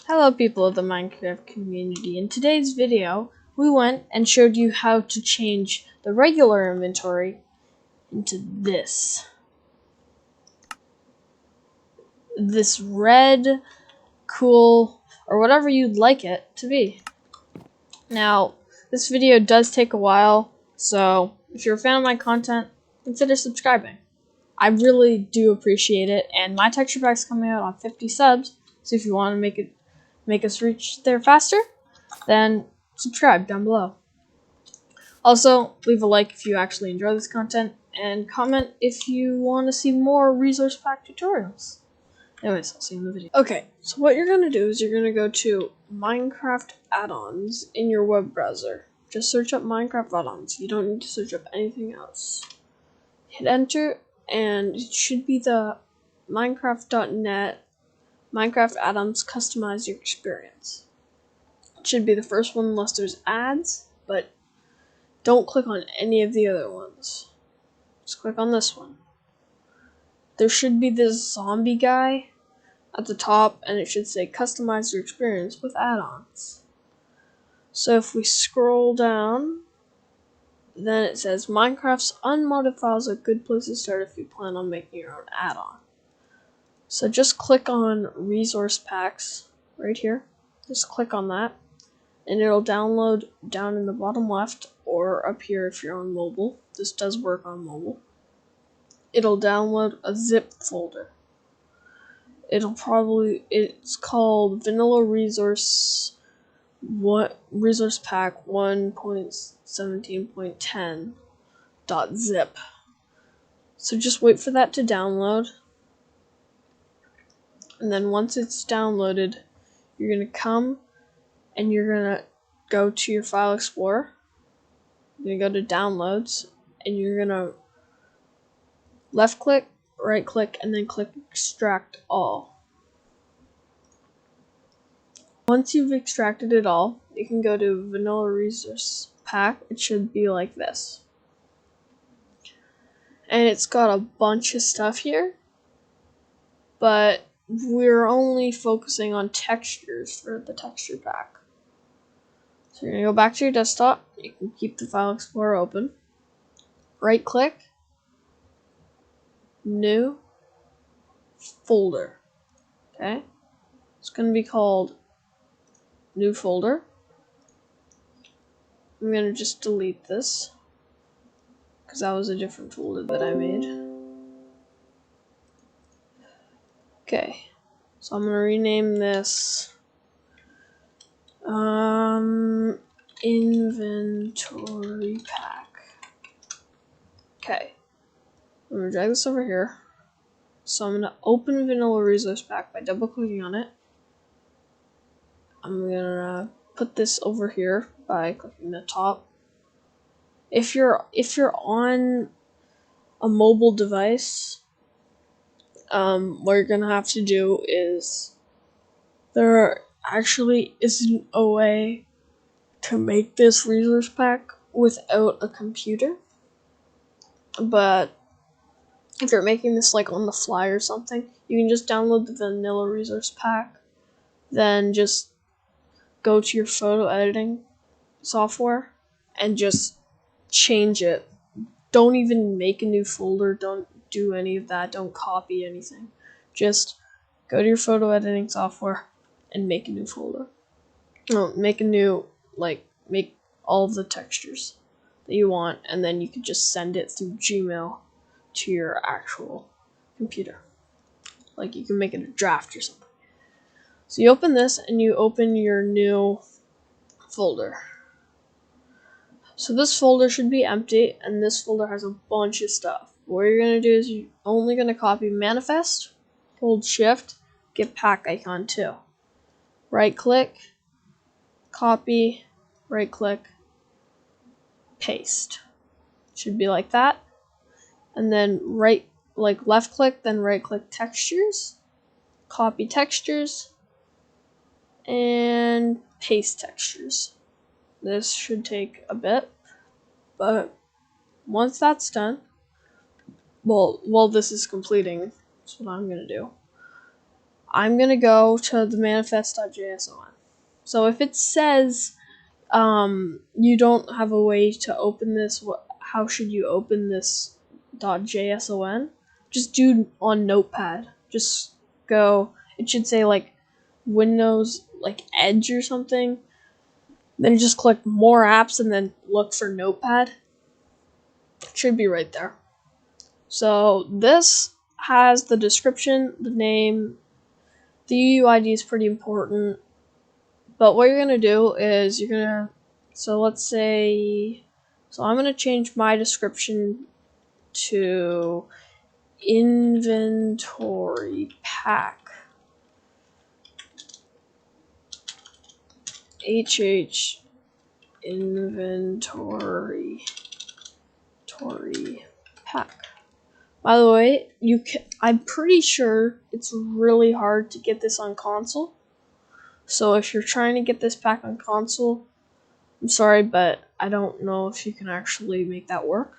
Hello people of the Minecraft community. In today's video, we went and showed you how to change the regular inventory into this red, cool, or whatever you'd like it to be. Now, this video does take a while, so if you're a fan of my content, consider subscribing. I really do appreciate it, and my texture pack's coming out on 50 subs, so if you want to make us reach there faster, then subscribe down below. Also, leave a like if you actually enjoy this content, and comment if you want to see more resource pack tutorials. Anyways, I'll see you in the video. Okay, so what you're going to do is you're going to go to Minecraft Add-Ons in your web browser. Just search up Minecraft Add-Ons. You don't need to search up anything else. Hit enter, and it should be the Minecraft.net Minecraft Add-Ons Customize Your Experience. It should be the first one unless there's ads, but don't click on any of the other ones. Just click on this one. There should be this zombie guy at the top, and it should say Customize Your Experience with Add-Ons. So if we scroll down, then it says Minecraft's unmodded files are a good place to start if you plan on making your own add-on. So just click on resource packs right here. Just click on that, and it'll download down in the bottom left or up here if you're on mobile. This does work on mobile. It'll download a zip folder. It's called Vanilla Resource Pack 1.17.10.zip. So just wait for that to download. And then once it's downloaded, you're going to come and you're going to go to your file explorer. You're going to go to downloads, and you're going to left click, right click, and then click extract all. Once you've extracted it all, you can go to Vanilla Resource Pack. It should be like this. And it's got a bunch of stuff here, but we're only focusing on textures for the texture pack. So you're going to go back to your desktop. You can keep the file explorer open. Right click, new folder. Okay? It's going to be called new folder. I'm going to just delete this because that was a different folder that I made. Okay. So I'm going to rename this inventory pack. Okay. I'm going to drag this over here. So I'm going to open Vanilla Resource Pack by double clicking on it. I'm going to put this over here by clicking the top. If you're on a mobile device, what you're going to have to do is there actually isn't a way to make this resource pack without a computer. But if you're making this like on the fly or something, you can just download the Vanilla Resource Pack, then just go to your photo editing software and just change it. Don't even make a new folder, don't do any of that, don't copy anything. Just go to your photo editing software and make a new folder. Make all of the textures that you want, and then you could just send it through Gmail to your actual computer. Like you can make it a draft or something. So you open this and you open your new folder. So this folder should be empty, and this folder has a bunch of stuff. What you're going to do is you're only going to copy manifest, hold shift, get pack icon too. Right click, copy, right click, paste. Should be like that. And then left click, then right click textures, copy textures, and paste textures. This should take a bit, but once that's done, while this is completing, that's what I'm gonna do. I'm gonna go to the manifest.json. So if it says you don't have a way to open this, how should you open this .json? Just do on Notepad. Just go. It should say like Windows, like Edge or something. Then just click more apps and then look for Notepad. It should be right there. So this has the description, the name, the UUID is pretty important. But what you're gonna do is so let's say, I'm gonna change my description to inventory pack. HH inventory pack. By the way, I'm pretty sure it's really hard to get this on console. So if you're trying to get this pack on console, I'm sorry, but I don't know if you can actually make that work.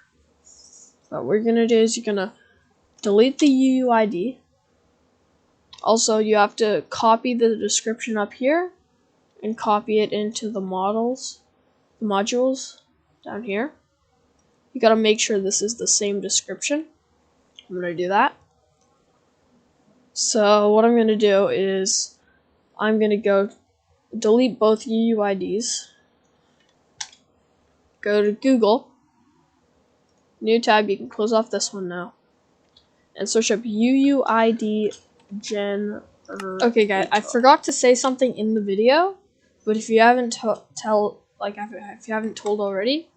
But what you're gonna do is you're gonna delete the UUID. Also, you have to copy the description up here and copy it into the modules down here. You gotta make sure this is the same description. I'm gonna do that. So what I'm gonna do is I'm gonna go delete both UUIDs. Go to Google, new tab, you can close off this one now, and search up UUID gen. Okay guys, I forgot to say something in the video, but if you haven't if you haven't told already,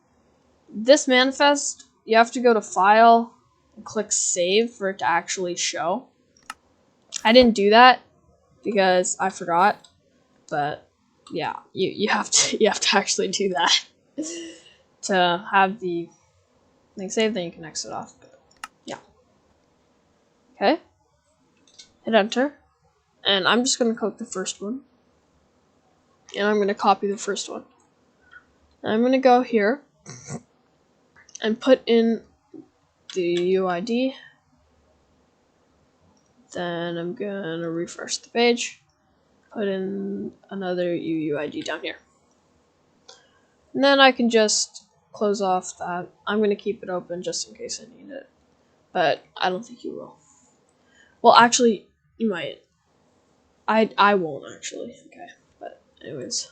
this manifest, you have to go to File and click Save for it to actually show. I didn't do that because I forgot, but yeah, you have to actually do that to have the thing saved. Then you can exit off. But yeah. Okay. Hit enter, and I'm just gonna click the first one, and I'm gonna copy the first one. And I'm gonna go here and put in the UID. Then I'm gonna refresh the page, put in another UUID down here. And then I can just close off that. I'm gonna keep it open just in case I need it, but I don't think you will. Well, actually, you might. I won't actually. Okay, but anyways.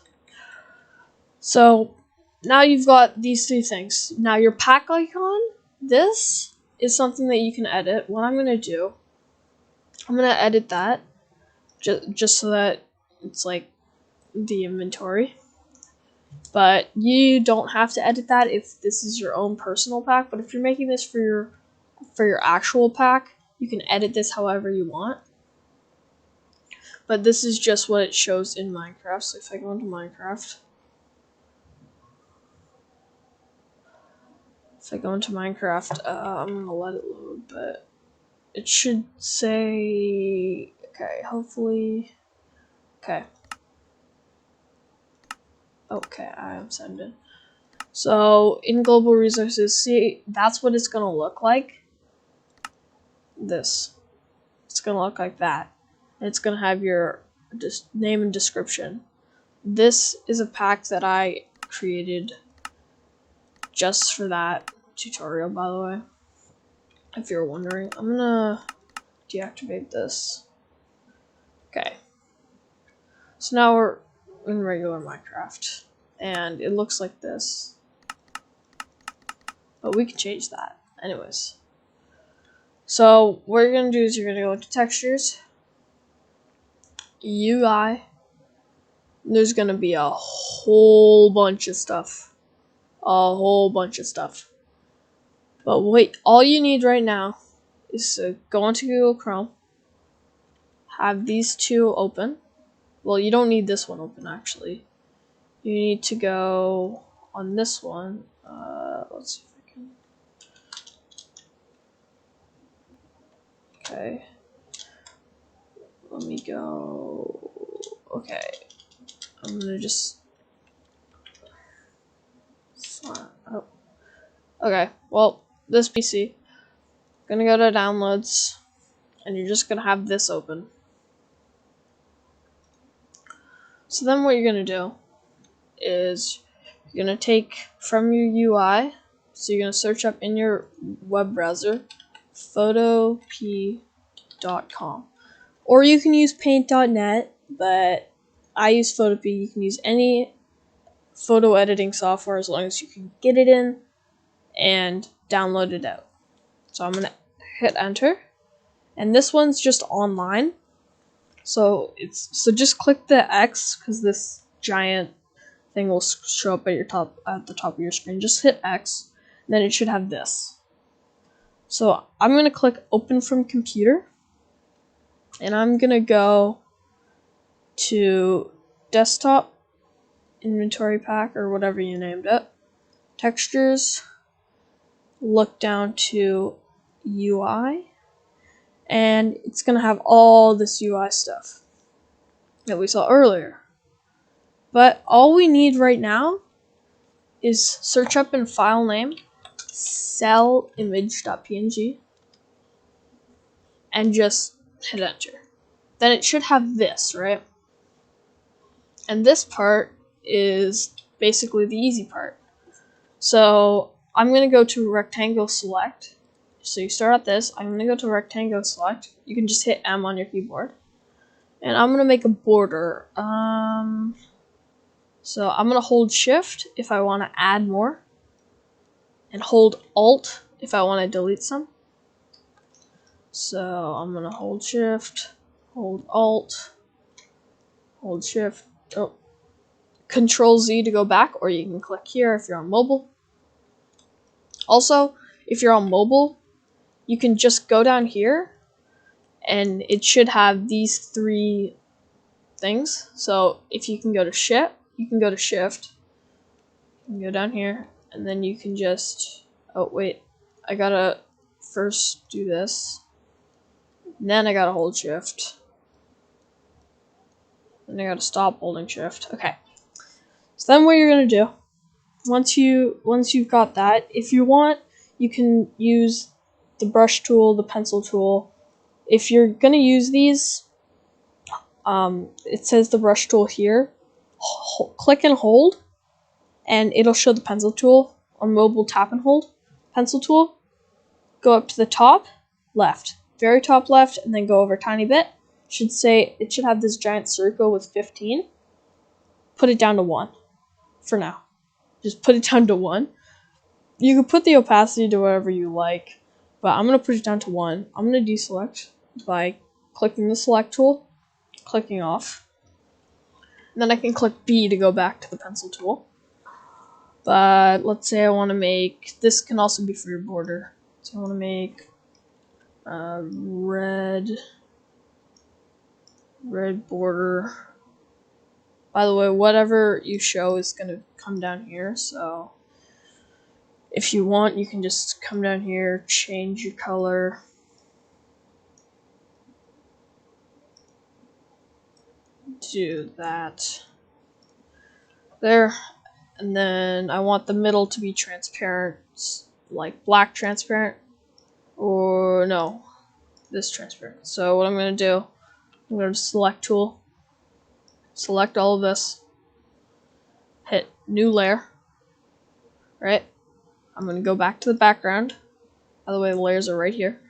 So now you've got these three things. Now your pack icon, this is something that you can edit. What I'm gonna do, I'm gonna edit that just so that it's like the inventory. But you don't have to edit that if this is your own personal pack. But if you're making this for your actual pack, you can edit this however you want. But this is just what it shows in Minecraft. So if I go into Minecraft, I'm gonna let it load, but it should say, okay, hopefully, okay, I am sending. So in global resources, see, that's what it's gonna look like. It's gonna look like that, and it's gonna have your name and description. This is a pack that I created just for that tutorial, by the way, if you're wondering. I'm gonna deactivate this. Okay, so now we're in regular Minecraft, and it looks like this, but we can change that. Anyways, so what you're gonna do is you're gonna go into textures, UI. There's gonna be a whole bunch of stuff. But wait, all you need right now is to go into Google Chrome, have these two open. Well, you don't need this one open, actually. You need to go on this one. Let's see if I can. Okay. Let me go. Okay. I'm gonna just. Oh. Okay. Well, this PC. Gonna go to downloads, and you're just gonna have this open. So then what you're going to do is you're going to take from your UI, so you're going to search up in your web browser photop.com, or you can use paint.net, but I use Photop. You can use any photo editing software as long as you can get it in and download it out. So I'm going to hit enter, and this one's just online. So just click the X, because this giant thing will show up at the top of your screen. Just hit X, and then it should have this. So I'm gonna click open from computer, and I'm gonna go to desktop, inventory pack, or whatever you named it, textures, look down to UI, and it's gonna have all this UI stuff that we saw earlier. But all we need right now is search up in file name cellimage.png and just hit enter. Then it should have this, right? And this part is basically the easy part. So I'm going to go to rectangle select. So you start at this. I'm going to go to rectangle select. You can just hit M on your keyboard. And I'm going to make a border. So I'm going to hold shift if I want to add more, and hold alt if I want to delete some. So I'm going to hold shift, hold alt, hold shift, Control Z to go back, or you can click here if you're on mobile. Also, if you're on mobile, you can just go down here and it should have these three things. So if you can go to shift, you can go down here, and then you can just, oh wait, I gotta first do this, and then I gotta hold shift, and I gotta stop holding shift. Okay, so then what you're gonna do, once you've got that, if you want, you can use the brush tool, the pencil tool. If you're gonna use these, it says the brush tool here. Click and hold, and it'll show the pencil tool. On mobile, tap and hold pencil tool. Go up to the top left, very top left, and then go over a tiny bit. It should have this giant circle with 15. Put it down to 1 for now. Just put it down to 1. You can put the opacity to whatever you like, but I'm gonna put it down to 1. I'm gonna deselect by clicking the select tool, clicking off. And then I can click B to go back to the pencil tool. But let's say I want to make, this can also be for your border. So I want to make red border. By the way, whatever you show is going to come down here. So if you want, you can just come down here, change your color. Do that. There. And then I want the middle to be transparent, like black transparent, or no, this transparent. So what I'm going to do, I'm going to select tool, select all of this, hit new layer, right? I'm going to go back to the background. By the way, the layers are right here.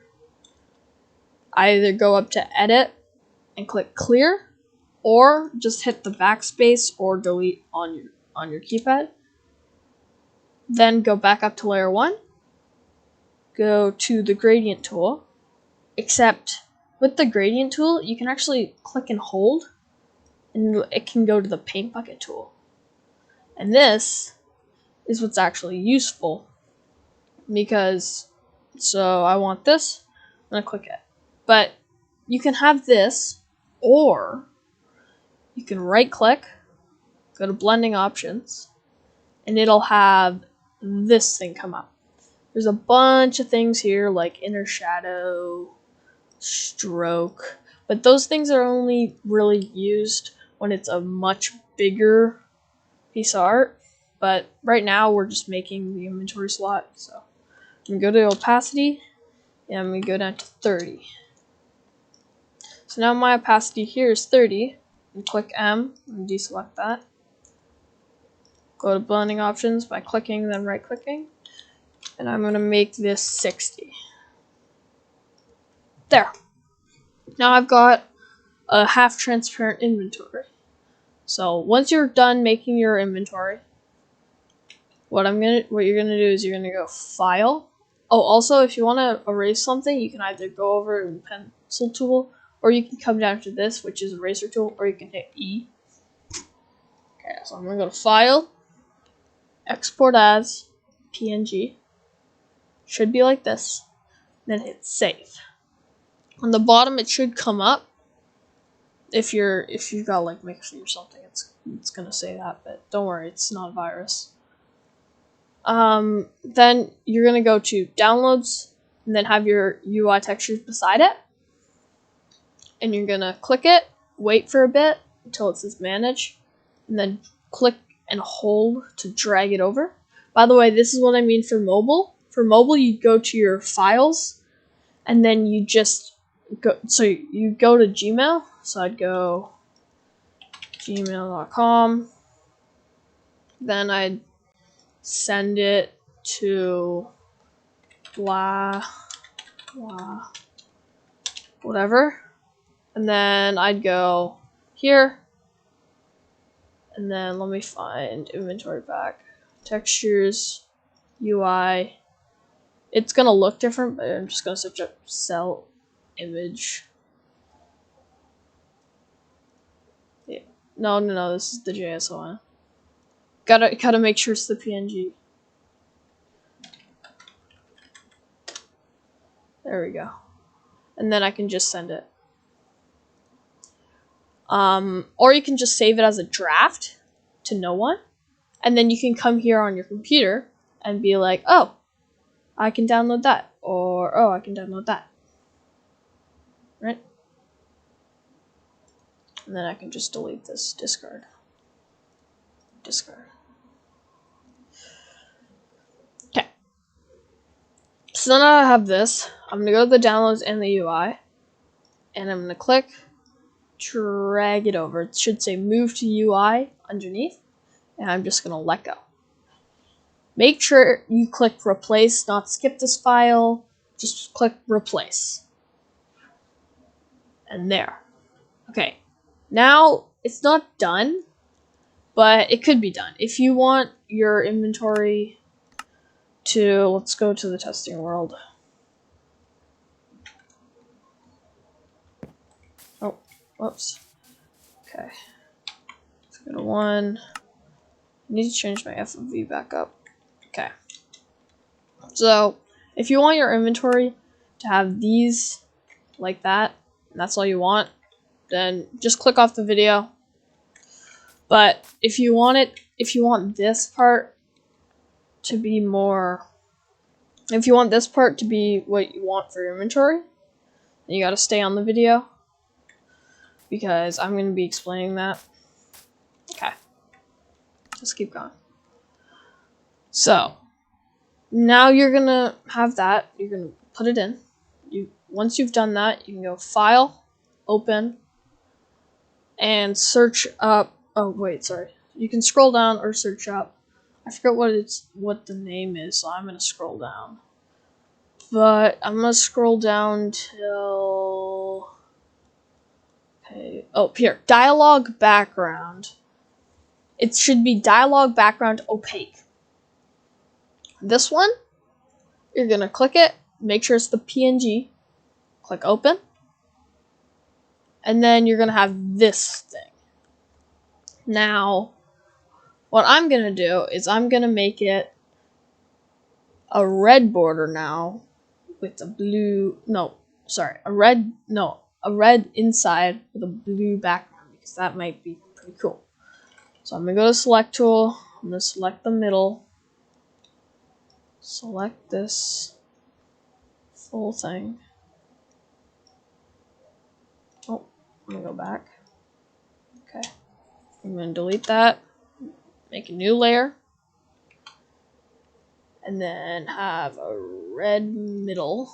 I either go up to edit and click clear, or just hit the backspace or delete on your keypad. Then go back up to layer 1, go to the gradient tool, except with the gradient tool, you can actually click and hold, and it can go to the paint bucket tool. And this is what's actually useful, because, so I want this, I'm going to click it. But you can have this, or you can right click, go to blending options, and it'll have this thing come up. There's a bunch of things here like inner shadow, stroke, but those things are only really used when it's a much bigger piece of art. But right now we're just making the inventory slot. So I'm going to go to opacity, and I'm going to go down to 30. So now my opacity here is 30. and click M and deselect that. Go to blending options by clicking, then right clicking. And I'm going to make this 60. There. Now I've got a half transparent inventory. So once you're done making your inventory, what you're gonna do is you're gonna go File. Oh, also if you want to erase something, you can either go over in the pencil tool, or you can come down to this, which is eraser tool, or you can hit E. Okay, so I'm gonna go to File, Export as PNG. Should be like this. Then hit Save. On the bottom, it should come up. If you've got like Mixer or something, it's gonna say that, but don't worry, it's not a virus. Then you're gonna go to Downloads, and then have your UI textures beside it, and you're gonna click it, wait for a bit until it says Manage, and then click and hold to drag it over. By the way, this is what I mean for mobile. For mobile, you go to your files, and then you just go. So you go to Gmail. So I'd go gmail.com. Then I'd send it to blah whatever, and then I'd go here, and then let me find inventory back, textures, UI. It's gonna look different, but I'm just gonna search up cell image. Yeah. No, this is the JSON one. Gotta make sure it's the PNG. There we go. And then I can just send it. Or you can just save it as a draft to no one. And then you can come here on your computer and be like, oh, I can download that. Or, oh, I can download that. Right? And then I can just delete this, discard. Okay. So now I have this. I'm going to go to the downloads and the UI. And I'm going to click, drag it over. It should say move to UI underneath. And I'm just going to let go. Make sure you click replace, not skip this file. Just click replace. And there. Okay. Now, it's not done, but it could be done. If you want your inventory to, let's go to the testing world. Oh, whoops. Okay. Let's go to 1. I need to change my FOV back up. Okay. So, if you want your inventory to have these like that, and that's all you want, then just click off the video. But if you want this part to be more, if you want this part to be what you want for your inventory, then you gotta stay on the video, because I'm gonna be explaining that. Okay. Let's keep going. So, now you're gonna have that, you're gonna put it in. Once you've done that, you can go File, Open, and search up. Oh wait, sorry. You can scroll down or search up. I forget what the name is, so I'm gonna scroll down. But I'm gonna scroll down till. Okay. Oh, here. Dialog background. It should be dialog background opaque. This one, you're gonna click it. Make sure it's the PNG. Click open. And then you're gonna have this thing. Now, what I'm gonna do is I'm gonna make it a red border now with a blue, a red inside with a blue background, because that might be pretty cool. So I'm gonna go to select tool, I'm gonna select the middle, select this full thing. Oh, I'm gonna go back. Okay. I'm going to delete that, make a new layer, and then have a red middle.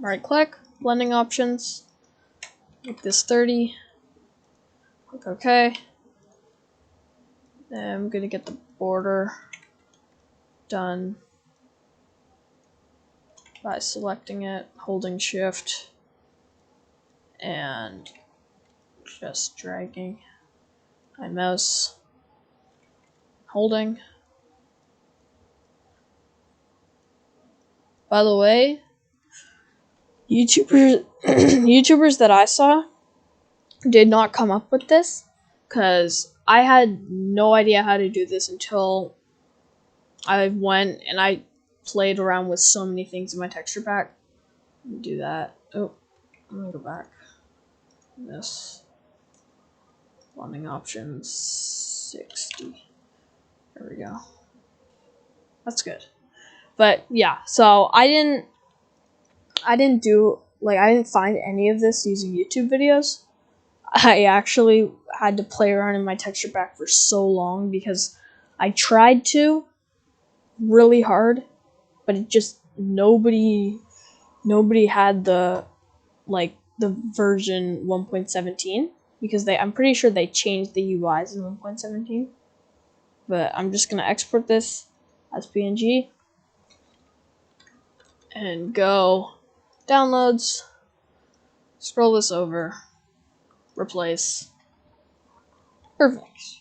Right click, blending options, make this 30, Click OK. Then I'm gonna get the border done by selecting it, holding Shift, and just dragging my mouse, holding. By the way, YouTubers that I saw did not come up with this, because I had no idea how to do this until I went and I played around with so many things in my texture pack. Do that. Oh, I'm gonna go back. This. Blending options 60. There we go. That's good. But yeah, so I didn't find any of this using YouTube videos. I actually had to play around in my texture pack for so long because I tried to really hard, but it just nobody had the version 1.17, because I'm pretty sure they changed the UIs in 1.17. But I'm just gonna export this as PNG and go downloads, scroll this over, replace. Perfect.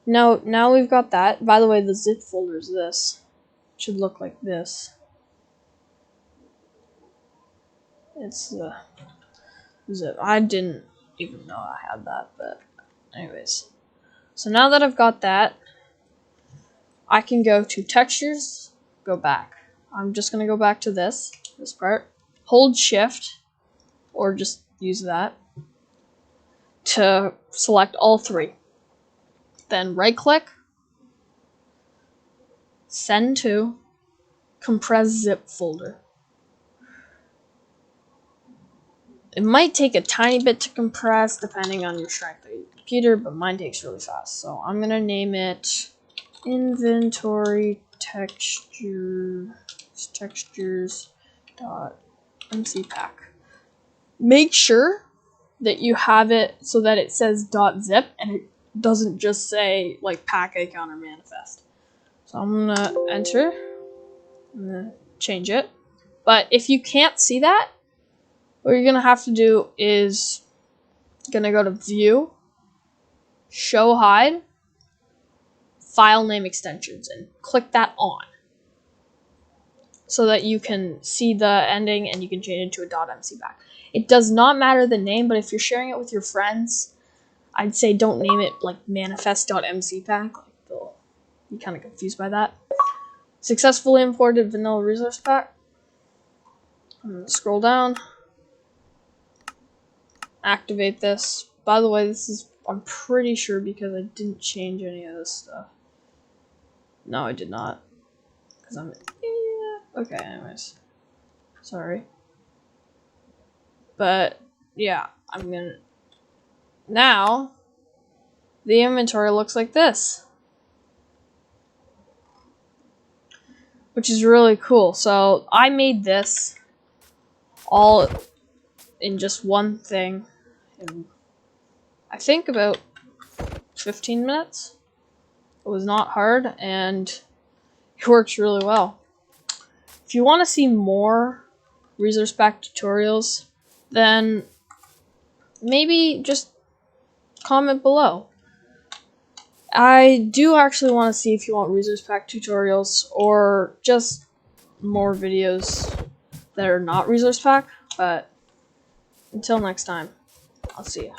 Now we've got that. By the way, the zip folder is this. It should look like this. It's the zip. I didn't even know I had that, but anyways. So now that I've got that, I can go to textures, go back. I'm just gonna go back to this part. Hold Shift, or just use that to select all three. Then right click, send to, compress zip folder. It might take a tiny bit to compress depending on your strength of your computer, but mine takes really fast. So I'm gonna name it inventory textures.mcpack. Make sure that you have it so that it says .zip and it doesn't just say like pack icon or manifest. So I'm gonna enter. I'm gonna change it. But if you can't see that, what you're gonna have to do is gonna go to View, Show Hide, File Name Extensions, and click that on, so that you can see the ending and you can change it to a .mcpack. It does not matter the name, but if you're sharing it with your friends, I'd say don't name it like manifest.mcpack. Like they'll be kind of confused by that. Successfully imported vanilla resource pack. I'm gonna scroll down. Activate this. By the way, this is, I'm pretty sure, because I didn't change any of this stuff. No, I did not. Because I'm an idiot. Okay, anyways. Sorry. But, yeah, I'm gonna... Now, the inventory looks like this. Which is really cool. So, I made this all in just one thing. In, I think about 15 minutes. It was not hard, and it works really well. If you want to see more resource pack tutorials, then maybe just comment below. I do actually want to see if you want resource pack tutorials or just more videos that are not resource pack, but until next time, I'll see ya.